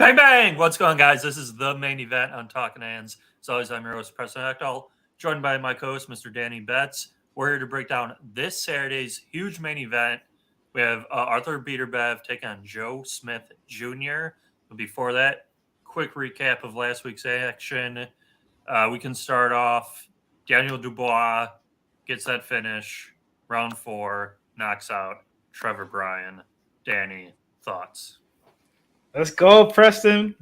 Bang, bang! What's going on, guys? This is the main event on Talkin Hands. As always, I'm your host, Preston, joined by my co-host, Mr. Danny Betts. We're here to break down this Saturday's huge main event. We have Artur Beterbiev taking on Joe Smith Jr. But before that, quick recap of last week's action. We can start off. Daniel Dubois gets that finish. Round 4, knocks out Trevor Bryan. Danny, thoughts? Let's go, Preston.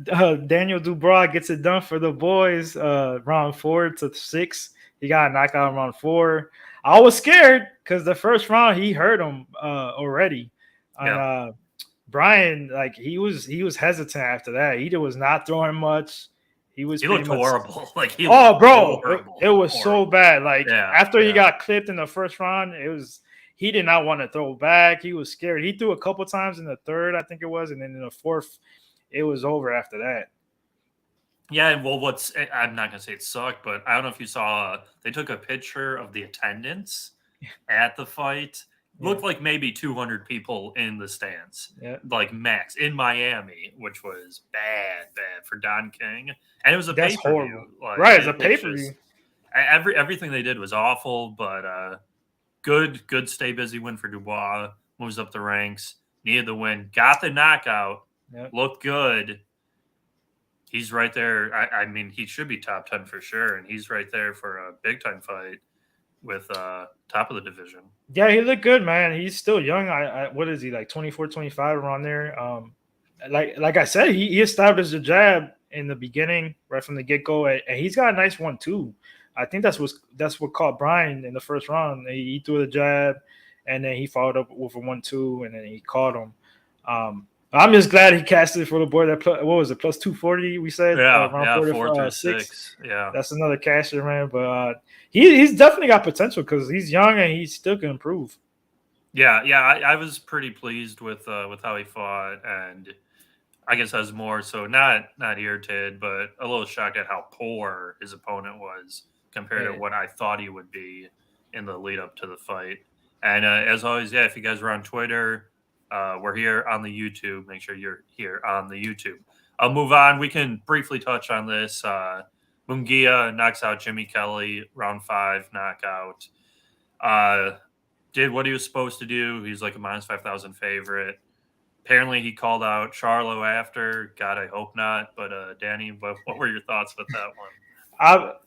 Daniel Dubois gets it done for the boys. Round 4-6. He got a knockout in round 4. I was scared because the first round he hurt him already. And Brian, like he was hesitant after that. He was not throwing much. He looked horrible. It was so bad. After he got clipped in the first round, he did not want to throw back. He was scared. He threw a couple times in the third, I think it was, and then in the fourth, it was over after that. Yeah, well, I'm not going to say it sucked, but I don't know if you saw, they took a picture of the attendance at the fight. Looked like maybe 200 people in the stands, like max, in Miami, which was bad for Don King. And it was a pay-per-view. It's a pay-per-view. Everything they did was awful, but good stay busy win for Dubois. Moves up the ranks, needed the win, got the knockout, looked good. He's right there. I mean, he should be top 10 for sure, and he's right there for a big-time fight with top of the division. Yeah, he looked good, man. He's still young. What is he, like 24, 25 around there? Like I said, he established the jab in the beginning, right from the get-go, and he's got a nice one too. I think that's what caught Bryan in the first round. He threw the jab, and then he followed up with a 1-2, and then he caught him. I'm just glad he casted for the boy that what was it, plus 240? We said round 4-6. Yeah, that's another casher, man. But he's definitely got potential because he's young and he still can improve. Yeah. I was pretty pleased with how he fought, and I guess I was more so not irritated, but a little shocked at how poor his opponent was compared to what I thought he would be in the lead up to the fight. And as always, if you guys are on Twitter, we're here on the YouTube. Make sure you're here on the YouTube. I'll move on. We can briefly touch on this. Munguia knocks out Jimmy Kelly, round 5 knockout. Did what he was supposed to do. He's like a minus 5,000 favorite. Apparently, he called out Charlo after. God, I hope not. But Danny, what were your thoughts with that one?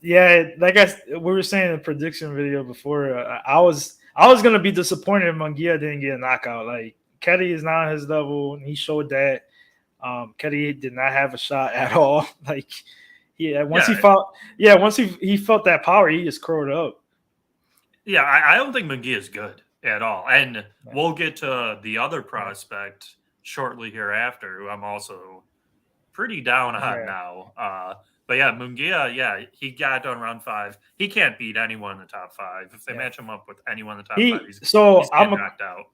We were saying in the prediction video before, I was gonna be disappointed if Munguia didn't get a knockout. Like Kelly is not on his level, and he showed that. Kelly did not have a shot at all. Once he felt that power, he just curled up. Yeah, I don't think Munguia is good at all, and we'll get to the other prospect shortly hereafter, who I'm also pretty down on now. But Munguia, he got done round 5. He can't beat anyone in the top 5. If they match him up with anyone in the top 5, he's knocked out.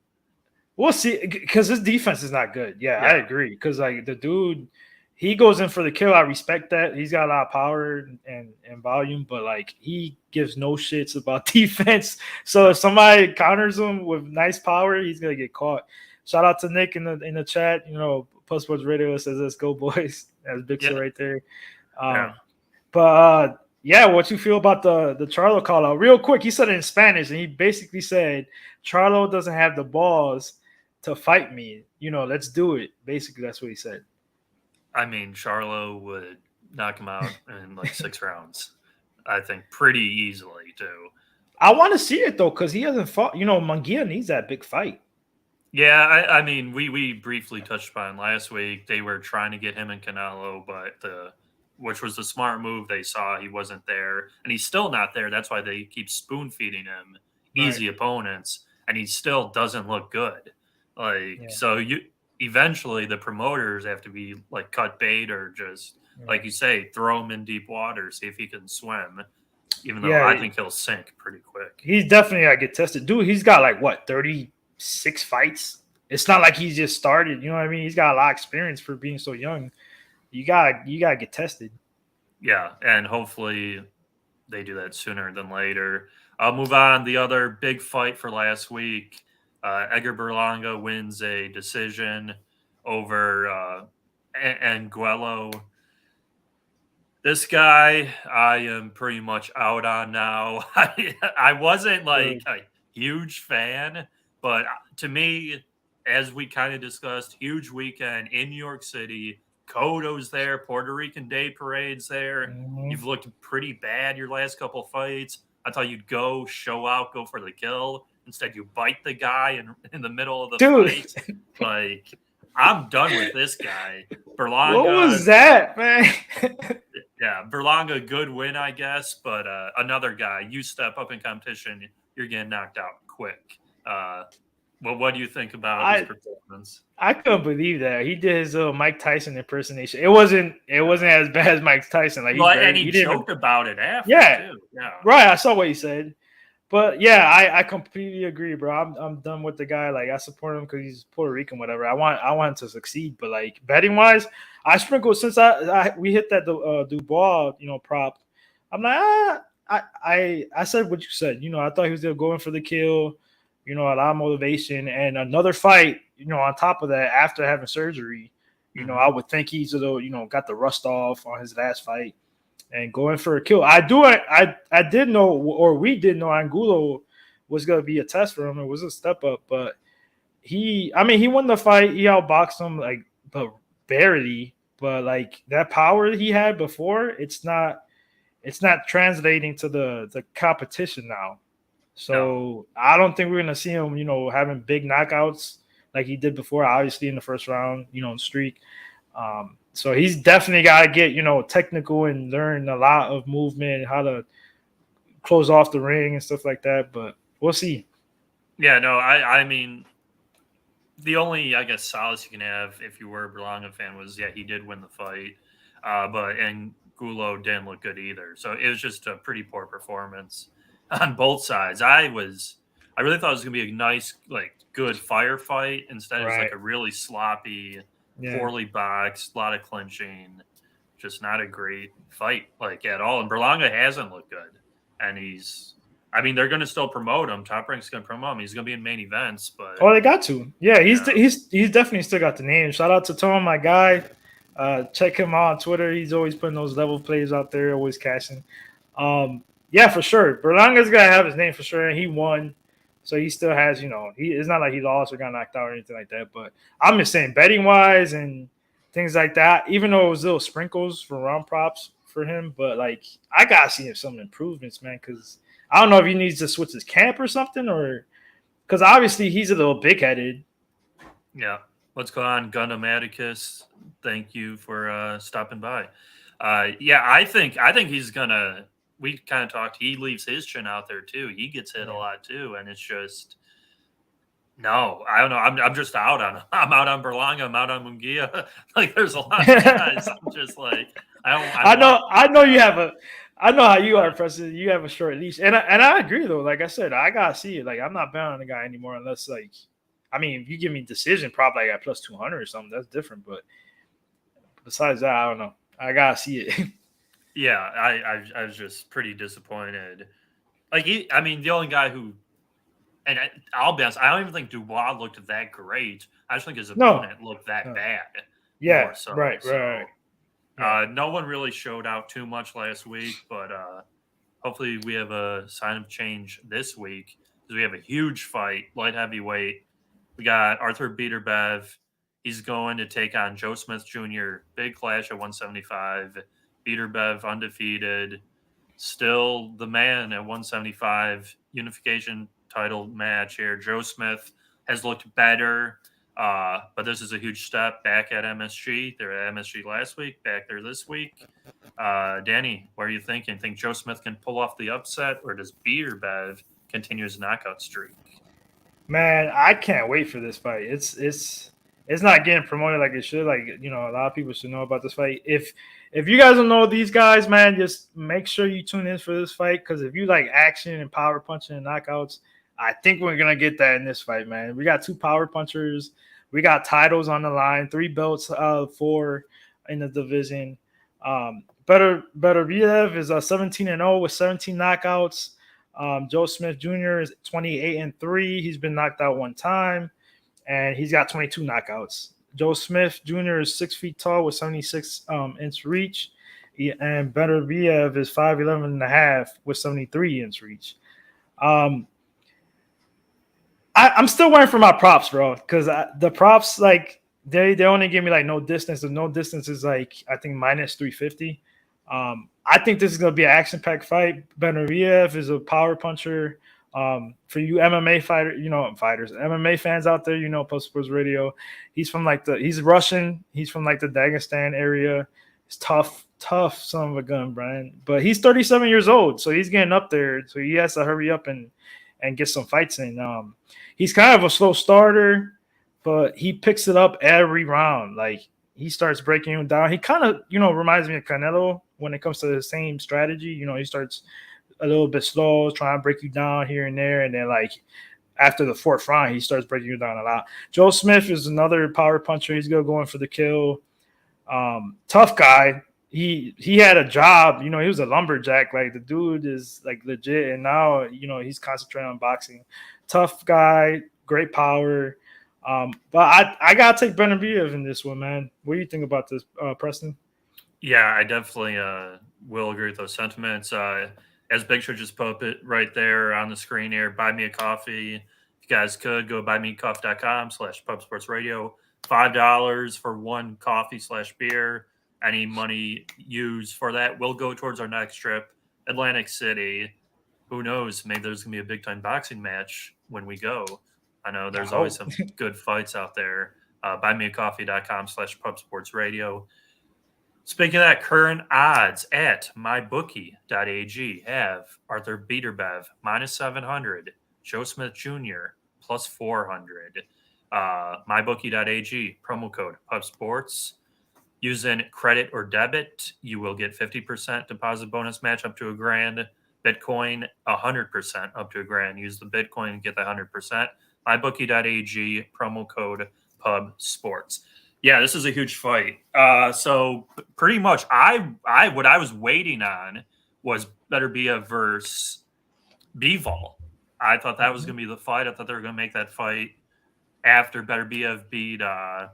We'll see, because his defense is not good. I agree. Because the dude, he goes in for the kill. I respect that. He's got a lot of power and volume, but he gives no shits about defense. So if somebody counters him with nice power, he's gonna get caught. Shout out to Nick in the chat. PUBSPORTS Radio says, "Let's go, boys." That's big shit right there. But what you feel about the Charlo call out? Real quick, he said it in Spanish, and he basically said Charlo doesn't have the balls to fight me. Let's do it. Basically, that's what he said. I mean, Charlo would knock him out in 6 rounds. I think pretty easily too. I want to see it though, because he hasn't fought. Munguia needs that big fight. Yeah, I mean, we briefly touched upon last week. They were trying to get him and Canelo, but which was the smart move. They saw he wasn't there, and he's still not there. That's why they keep spoon feeding him easy opponents, and he still doesn't look good. So eventually the promoters have to be cut bait or just like you say, throw him in deep water, see if he can swim. Even though I think he'll sink pretty quick. He's definitely gotta get tested, dude. He's got 36 fights. It's not like he's just started. You know what I mean? He's got a lot of experience for being so young. You gotta get tested. Yeah, and hopefully they do that sooner than later. I'll move on. The other big fight for last week, Edgar Berlanga wins a decision over and Guello. This guy, I am pretty much out on now. I wasn't like a huge fan, but to me, as we kind of discussed, huge weekend in New York City. Kodo's there, Puerto Rican Day Parade's there. You've looked pretty bad your last couple fights. I thought you'd go, show out, go for the kill. Instead, you bite the guy in the middle of the fight. Like, I'm done with this guy. Berlanga. What was that, man? Yeah, Berlanga, good win, I guess. But another guy, you step up in competition, you're getting knocked out quick. Well, what do you think about his performance? I couldn't believe that he did his Mike Tyson impersonation. It wasn't as bad as Mike Tyson. Like, and he joked about it after. Too. Yeah, right. I saw what he said, but yeah, I completely agree, bro. I'm done with the guy. Like, I support him because he's Puerto Rican, whatever. I want him to succeed, but like betting wise, I sprinkled since we hit that Dubois prop. I'm like I said what you said. I thought he was gonna go in for the kill. A lot of motivation and another fight, on top of that, after having surgery, I would think he's, got the rust off on his last fight and going for a kill. I did know, or we did know Angulo was going to be a test for him. It was a step up, but he won the fight. He outboxed him, but barely, but like that power he had before, it's not translating to the competition now. So I don't think we're going to see him, having big knockouts like he did before, obviously in the first round, streak. So he's definitely got to get, technical and learn a lot of movement, how to close off the ring and stuff like that. But we'll see. Yeah, no, I mean, the only, I guess, solace you can have if you were a Berlanga fan was, he did win the fight. And Gulo didn't look good either. So it was just a pretty poor performance on both sides. I really thought it was going to be a nice, good firefight. Instead, it was like a really sloppy, poorly boxed, a lot of clinching. Just not a great fight, at all. And Berlanga hasn't looked good. And they're going to still promote him. Top Rank's going to promote him. He's going to be in main events. But they got to. Yeah, he's definitely still got the name. Shout out to Tom, my guy. Check him out on Twitter. He's always putting those level plays out there, always cashing. Yeah, for sure. Berlanga's got to have his name for sure, and he won. So he still has, it's not like he lost or got knocked out or anything like that. But I'm just saying, betting-wise and things like that, even though it was little sprinkles for round props for him, but, I got to see some improvements, man, because I don't know if he needs to switch his camp or something, or because obviously he's a little big-headed. Yeah. What's going on, Gunamaticus? Thank you for stopping by. I think he's going to – we kind of talked. He leaves his chin out there too. He gets hit a lot too, and it's just no. I don't know. I'm just out on him. I'm out on Berlanga. I'm out on Munguia. There's a lot of guys. I'm just I know you have a. I know how you are, Preston. You have a short leash, and I agree though. Like I said, I gotta see it. I'm not betting on the guy anymore unless if you give me decision, probably at plus 200 or something. That's different. But besides that, I don't know. I gotta see it. Yeah, I was just pretty disappointed. The only guy who, and I'll be honest, I don't even think Dubois looked that great. I just think his opponent looked that bad. Yeah, so. right. No one really showed out too much last week, but hopefully we have a sign of change this week because we have a huge fight, light heavyweight. We got Artur Beterbiev. He's going to take on Joe Smith Jr. Big clash at 175. Beterbiev undefeated, still the man at 175. Unification title match here. Joe Smith has looked better, but this is a huge step back at MSG. They were at MSG last week, back there this week. Danny, what are you thinking? Think Joe Smith can pull off the upset, or does Beterbiev continue his knockout streak? Man, I can't wait for this fight. It's not getting promoted like it should. A lot of people should know about this fight. If you guys don't know these guys, man, just make sure you tune in for this fight because if you like action and power punching and knockouts, I think we're going to get that in this fight, man. We got 2 power punchers. We got titles on the line, 3 belts out of 4 in the division. Beterbiev is 17-0 with 17 knockouts. Joe Smith Jr. is 28-3. He's been knocked out 1 time, and he's got 22 knockouts. Joe Smith Jr. is 6 feet tall with 76 inch reach. And Beterbiev is 5'11 and a half with 73 inch reach. I'm still waiting for my props, bro, because the props, like, they only give me like no distance, and no distance is like, I think, minus 350. I think this is gonna be an action-packed fight. Beterbiev is a power puncher. For you MMA MMA fans out there, Pub Sports Radio. He's Russian. He's from like the Dagestan area. He's tough son of a gun, Brian. But he's 37 years old, so he's getting up there. So he has to hurry up and get some fights in. He's kind of a slow starter, but he picks it up every round. Like, he starts breaking him down. He kind of, reminds me of Canelo when it comes to the same strategy. He starts a little bit slow, trying to break you down here and there, and then like after the fourth round, he starts breaking you down a lot. Joe Smith is another power puncher. He's going for the kill. Tough guy. He had a job. He was a lumberjack. Like, the dude is like legit, and now he's concentrating on boxing. Tough guy, great power. But I gotta take Beterbiev in this one, man. What do you think about this, Preston? Yeah, I definitely will agree with those sentiments. As Big Show just put up it right there on the screen here, buy me a coffee. If you guys could, go buymeacoffee.com/PubSportsRadio. $5 for one coffee/beer. Any money used for that will go towards our next trip, Atlantic City. Who knows? Maybe there's going to be a big-time boxing match when we go. I know there's always some good fights out there. Buymeacoffee.com/PubSportsRadio. Speaking of that, current odds at mybookie.ag have Artur Beterbiev -700, Joe Smith Jr. +400. Mybookie.ag, promo code PUBSPORTS. Using credit or debit, you will get 50% deposit bonus match up to $1,000. Bitcoin, 100% up to $1,000. Use the Bitcoin and get the 100%. Mybookie.ag, promo code PUBSPORTS. Yeah, this is a huge fight. So pretty much, what I was waiting on was Beterbiev versus Bivol. I thought that was going to be the fight. I thought they were going to make that fight after Beterbiev beat. Can't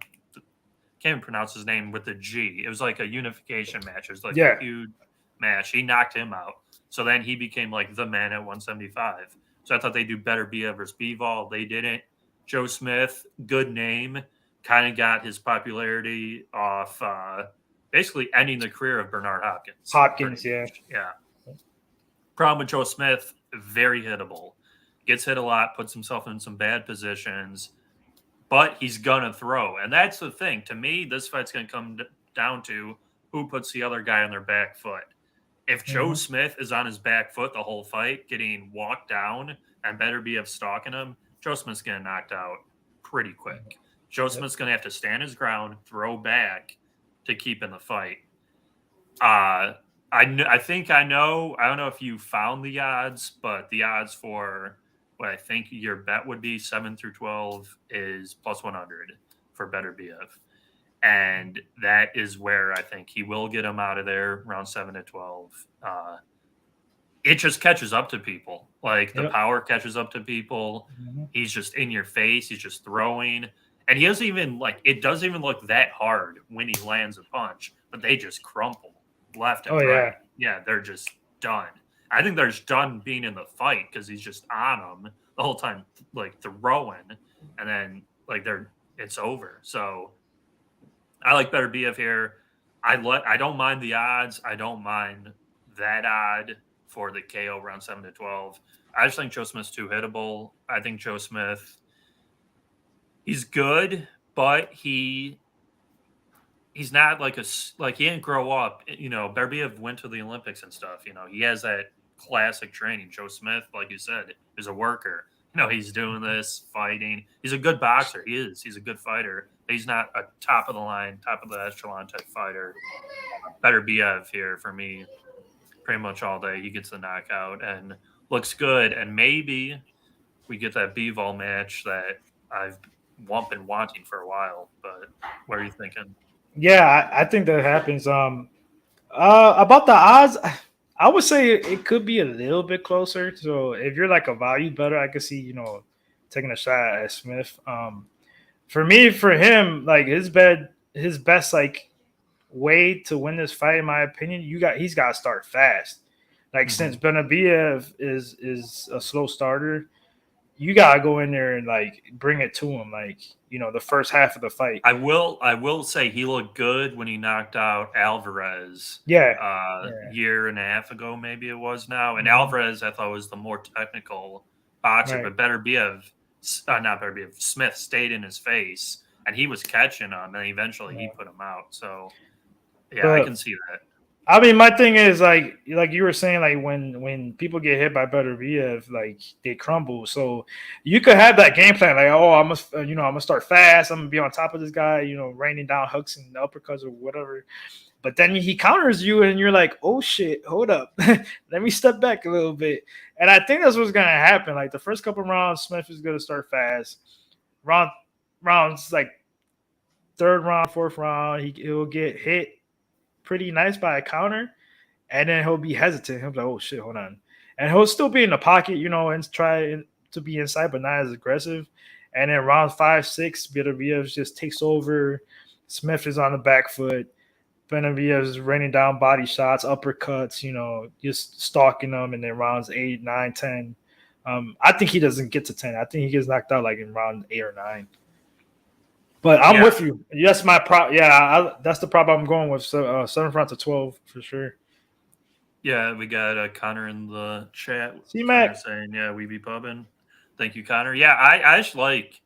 even pronounce his name with the G. It was like a unification match. It was like a huge match. He knocked him out. So then he became like the man at 175. So I thought they'd do Beterbiev versus Bivol. They didn't. Joe Smith, good name, kind of got his popularity off basically ending the career of Bernard Hopkins. Yeah. Problem with Joe Smith, very hittable. Gets hit a lot, puts himself in some bad positions, but he's going to throw. And that's the thing. To me, this fight's going to come down to who puts the other guy on their back foot. If Joe Smith is on his back foot the whole fight, getting walked down and Beterbiev stalking him, Joe Smith's getting knocked out pretty quick. Joe Smith's going to have to stand his ground, throw back to keep in the fight. I think I know. I don't know if you found the odds, but the odds for what I think your bet would be 7 through 12 is +100 for Beterbiev. And that is where I think he will get him out of there around 7 to 12. It just catches up to people. Like, the power catches up to people. He's just in your face. He's just throwing. And he doesn't even it doesn't even look that hard when he lands a punch, but they just crumple left and right. Yeah, they're just done. I think they're just done being in the fight because he's just on them the whole time, like throwing, and then it's over. So I like Beterbiev here. I don't mind the odds. I don't mind that odd for the KO around 7 to 12. I just think Joe Smith's too hittable. I think Joe Smith, he's good, but he's not he didn't grow up. Beterbiev went to the Olympics and stuff. He has that classic training. Joe Smith, like you said, is a worker. He's doing this, fighting. He's a good boxer. He is. He's a good fighter. He's not a top of the line, top of the echelon type fighter. Beterbiev here for me, pretty much all day. He gets the knockout and looks good. And maybe we get that Bivol match that I've been wanting for a while. But what are you thinking? Yeah, I think that happens. About the odds, I would say it could be a little bit closer. So if you're like a value better, I could see, taking a shot at Smith. for him, like his best like way to win this fight, in my opinion, he's got to start fast. Like since Beterbiev is a slow starter, you gotta go in there and like bring it to him. Like the first half of the fight. I will say he looked good when he knocked out Alvarez. Yeah, Year and a half ago, maybe it was now. And Mhm. Alvarez, I thought, was the more technical boxer, Right. but not Beterbiev, Smith stayed in his face, and he was catching him, and eventually he Yeah. put him out. So, yeah, I But can see that. I mean, my thing is like you were saying, like when people get hit by Beterbiev, like they crumble. So you could have that game plan, like, oh, I'm gonna start fast. I'm gonna be on top of this guy, raining down hooks and uppercuts or whatever. But then he counters you, and you're like, oh shit, hold up, let me step back a little bit. And I think that's what's gonna happen. Like the first couple rounds, Smith is gonna start fast. Rounds like third round, fourth round, he'll get hit pretty nice by a counter, and then he'll be hesitant. He'll be like, "Oh shit, hold on," and he'll still be in the pocket, and try to be inside, but not as aggressive. And then round 5, 6, Beterbiev just takes over. Smith is on the back foot. Beterbiev is raining down body shots, uppercuts, just stalking them. And then rounds 8, 9, 10. I think he doesn't get to 10. I think he gets knocked out like in round 8 or 9. But I'm with you. That's my that's the problem I'm going with. So 7th round to 12 for sure. Yeah, we got Connor in the chat. C-Mac saying, "Yeah, we be pubbing." Thank you, Connor. Yeah, I just like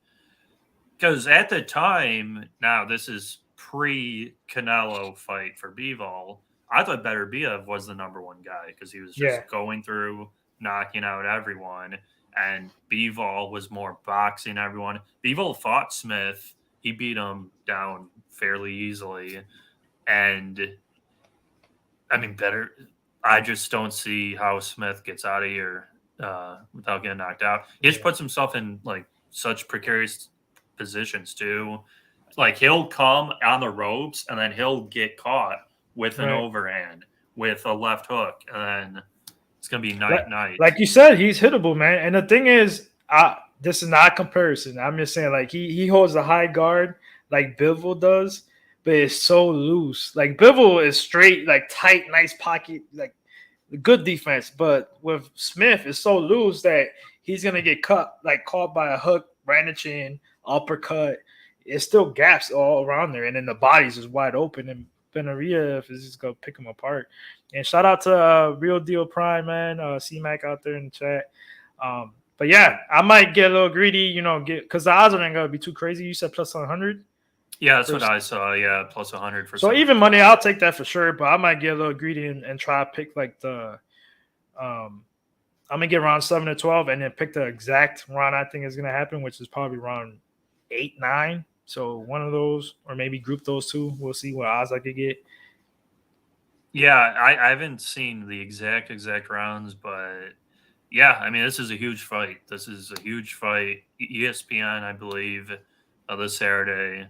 because at the time, now this is pre-Canelo fight for Bivol. I thought Beterbiev was the number one guy because he was just going through, knocking out everyone, and Bivol was more boxing everyone. Bivol fought Smith. He beat him down fairly easily. And, I mean, I just don't see how Smith gets out of here without getting knocked out. He just puts himself in, like, such precarious positions, too. Like, he'll come on the ropes, and then he'll get caught with an overhand, with a left hook, and then it's going to be night. Like you said, he's hittable, man. And the thing is, this is not a comparison. I'm just saying, like, he holds a high guard like Bivol does, but it's so loose. Like, Bivol is straight, like, tight, nice pocket, like, good defense. But with Smith, it's so loose that he's going to get caught by a hook, right in the chin, uppercut. It's still gaps all around there. And then the body's just wide open. And Beterbiev is just going to pick him apart. And shout out to Real Deal Prime, man. C-Mac out there in the chat. But yeah, I might get a little greedy, because the odds aren't going to be too crazy. You said plus 100? Yeah, that's what I saw. Yeah, plus 100 for so even money, I'll take that for sure. But I might get a little greedy and try to pick like I'm going to get round 7 to 12 and then pick the exact round I think is going to happen, which is probably round 8, 9. So one of those, or maybe group those two. We'll see what odds I could get. Yeah, I haven't seen the exact rounds, but yeah, I mean, this is a huge fight. ESPN, I believe, this Saturday.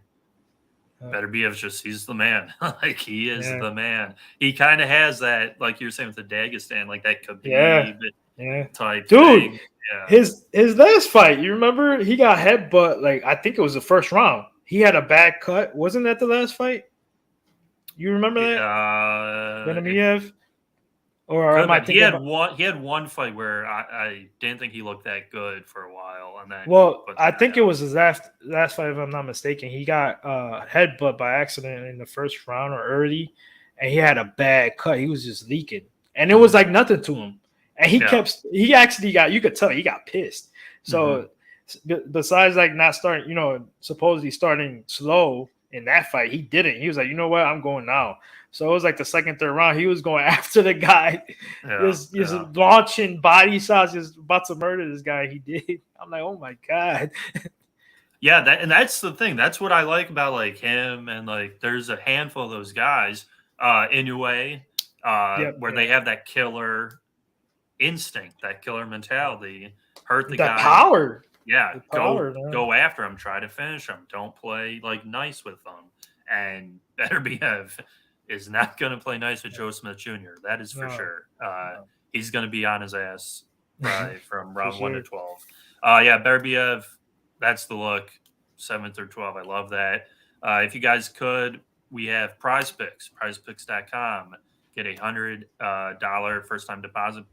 Beterbiev's he's the man. Like, he is the man. He kind of has that, like you were saying with the Dagestan, like that Khabib type dude, thing. Yeah. His last fight, you remember? He got headbutt, like, I think it was the first round. He had a bad cut. Wasn't that the last fight? You remember that? Beterbiev? Or am I he had one fight where I didn't think he looked that good for a while, and then I think it was his last fight, if I'm not mistaken. He got headbutt by accident in the first round or early, and he had a bad cut. He was just leaking, and it was like nothing to him. And he actually got, you could tell he got pissed. So besides like not starting, supposedly starting slow in that fight, he didn't. He was like, you know what, I'm going now. So it was like the second, third round. He was going after the guy, just launching body shots, just about to murder this guy. He did. I'm like, oh my god. Yeah, that's the thing. That's what I like about like him, and like there's a handful of those guys, Inoue, where they have that killer instinct, that killer mentality. Hurt the guy. Power. Yeah, go after him. Try to finish him. Don't play like nice with them. And Beterbiev is not going to play nice with Joe Smith Jr. That is for sure. He's going to be on his ass from round 1 to 12. Yeah, Beterbiev, that's the look. 7 through 12. I love that. If you guys could, we have Prize Picks, prizepicks.com. Get $100 first time deposit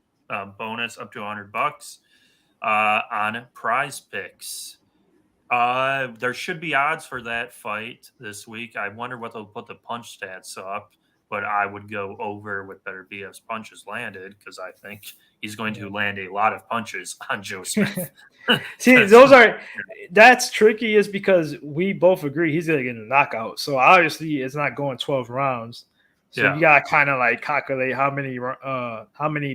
bonus up to $100 on Prize Picks. There should be odds for that fight this week. I wonder what they'll put the punch stats up, but I would go over with Beterbiev's punches landed because I think he's going to land a lot of punches on Joe Smith. See, that's tricky is because we both agree he's going to get a knockout. So obviously it's not going 12 rounds. So you got to kind of like calculate how many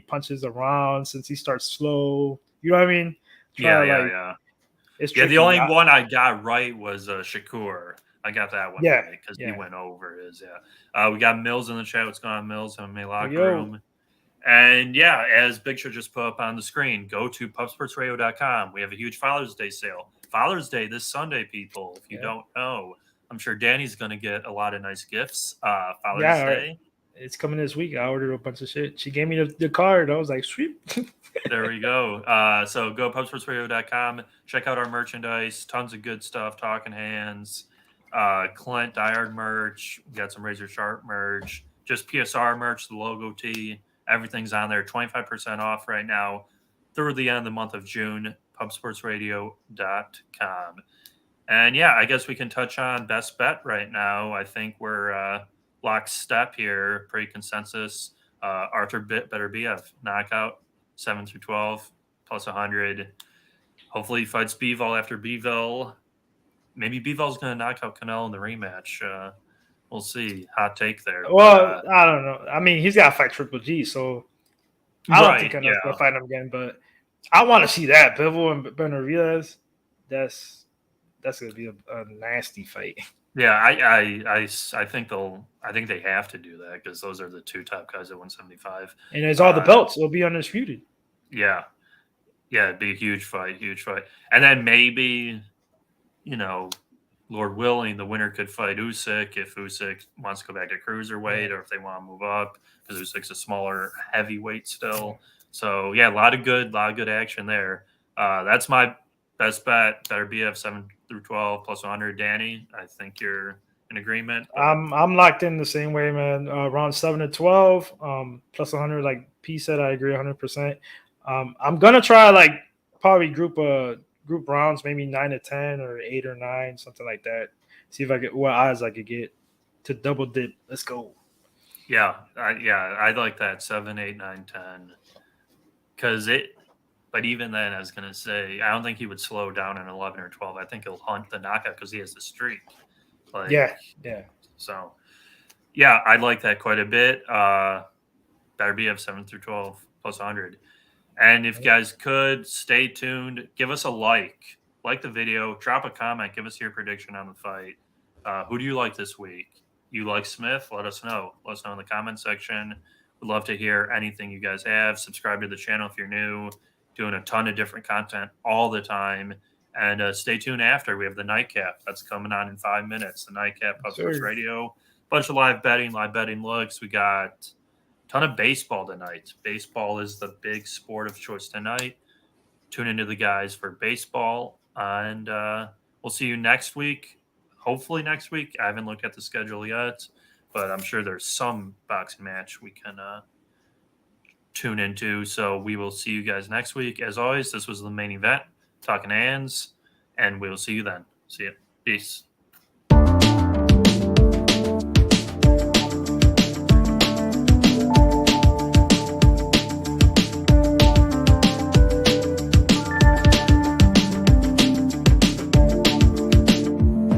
punches a round since he starts slow. You know what I mean? Yeah. It's tricky. The only one I got right was Shakur. I got that one right because he went over his. We got Mills in the chat. What's going on, Mills? MMA locker room. And as Big Show just put up on the screen, go to PUBSPORTSradio.com. We have a huge Father's Day sale. Father's Day this Sunday, people. If you don't know, I'm sure Danny's going to get a lot of nice gifts. Father's Day. It's coming this week. I ordered a bunch of shit. She gave me the card. I was like, sweet. There we go. So go PUBSPORTSradio.com. Check out our merchandise. Tons of good stuff. Talkin Hands, Clint Diehard merch. We got some Razor Sharp merch. Just PSR merch, the logo tee. Everything's on there. 25% off right now through the end of the month of June. PUBSPORTSradio.com. And I guess we can touch on best bet right now. I think we're lockstep here. Pretty consensus. Artur Beterbiev knockout 7 through 12 plus 100. Hopefully he fights Bivol after Bivol. Maybe Bivol's going to knock out Canelo in the rematch. We'll see. Hot take there. Well, I don't know. I mean, he's got to fight Triple G, so I don't think Canelo's going to fight him again. But I want to see that Bivol and Benavidez. That's going to be a nasty fight. Yeah, I think they have to do that because those are the two top guys at 175. And there's all the belts. It'll be undisputed. Yeah, it'd be a huge fight. And then maybe, Lord willing, the winner could fight Usyk if Usyk wants to go back to cruiserweight or if they want to move up because Usyk's a smaller heavyweight still. So a lot of good action there. That's my best bet. Beterbiev 7 through 12 plus 100. Danny, I think you're in agreement. I'm locked in the same way, man. Around 7 to 12 plus 100. Like P said, I agree 100%. I'm gonna try probably group rounds, maybe 9 to 10 or 8 or 9, something like that. See if I get what odds I could get to double dip. Let's go. I'd like that 7, 8, 9, 10. But even then, I was gonna say I don't think he would slow down in 11 or 12. I think he'll hunt the knockout because he has the streak. So I'd like that quite a bit. Beterbiev 7 through 12 plus 100. And if you guys could stay tuned, give us a like the video, drop a comment, give us your prediction on the fight. Who do you like this week? You like Smith? Let us know. Let us know in the comment section. We'd love to hear anything you guys have. Subscribe to the channel if you're new. Doing a ton of different content all the time. And stay tuned after. We have the nightcap that's coming on in 5 minutes. The nightcap, PUBSPORTS Radio. Bunch of live betting looks. We got ton of baseball tonight. Baseball is the big sport of choice tonight. Tune into the guys for baseball, and we'll see you next week. Hopefully next week. I haven't looked at the schedule yet, but I'm sure there's some boxing match we can tune into. So we will see you guys next week. As always, this was the main event, Talkin Hands, and we will see you then. See you. Peace.